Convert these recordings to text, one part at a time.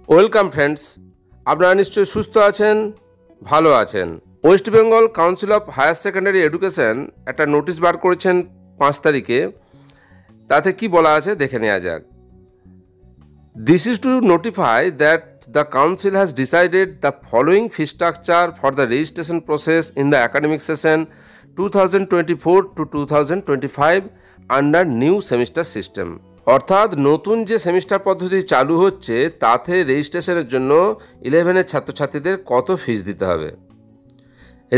Welcome friends, আপনারা নিশ্চয়ই সুস্থ আছেন, ভালো আছেন। West Bengal Council of Higher Secondary Education একটা নোটিশ বার করেছেন 5 তারিখে। তাতে কি বলা আছে দেখে নেওয়া যাক। This is to notify that the council has decided the following fee structure for the registration process in the academic session 2024-2025 under new semester system. অর্থাৎ নতুন যে সেমিস্টার পদ্ধতি চালু হচ্ছে তাতে রেজিস্ট্রেশনের জন্য 11-এর ছাত্রছাত্রীদের কত ফিস দিতে হবে।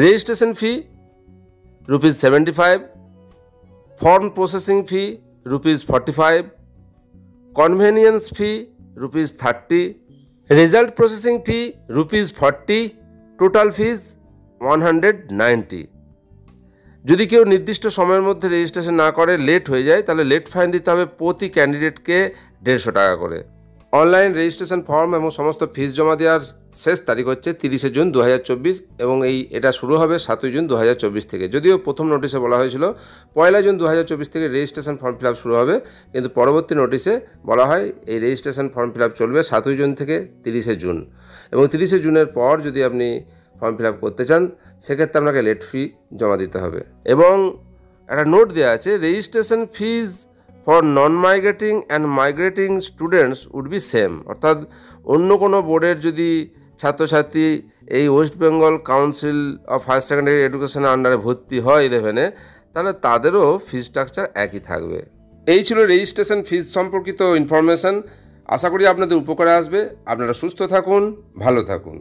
Registration fee ₹75, form processing fee ₹45, convenience fee ₹30, result processing fee ₹40, total fees 190। যদি কেউ নির্দিষ্ট সময়ের মধ্যে রেজিস্ট্রেশন না করে, লেট হয়ে যায়, তাহলে লেট ফাইন দিতে হবে প্রতি ক্যান্ডিডেটকে 150 টাকা করে। অনলাইন রেজিস্ট্রেশন ফর্ম এবং সমস্ত ফিস জমা দেওয়ার শেষ তারিখ হচ্ছে 30 জুন 2024 এবং এটা শুরু হবে 7 জুন 2024 থেকে। যদিও প্রথম নোটিশে বলা হয়েছিল 1 জুন 2024 থেকে রেজিস্ট্রেশন ফর্ম ফিল আপ শুরু হবে, কিন্তু পরবর্তী নোটিশে বলা হয় এই রেজিস্ট্রেশন ফর্ম ফিল আপ চলবে 7 জুন থেকে 30 জুন, এবং 30 জুনের পর যদি আপনি ফর্ম ফিল আপ করতে চান সেক্ষেত্রে আপনাকে লেট ফি জমা দিতে হবে। এবং একটা নোট দেওয়া আছে, registration fees for non migrating and migrating students would be same. অর্থাৎ অন্য কোনো বোর্ডের যদি ছাত্রছাত্রী এই West Bengal Council of Higher Secondary এডুকেশনের আন্ডারে ভর্তি হয় 11-এ, তাহলে তাদেরও ফিজ স্ট্রাকচার একই থাকবে। এই ছিল রেজিস্ট্রেশন ফিজ সম্পর্কিত ইনফরমেশন। আশা করি আপনাদের উপকারে আসবে। আপনারা সুস্থ থাকুন, ভালো থাকুন।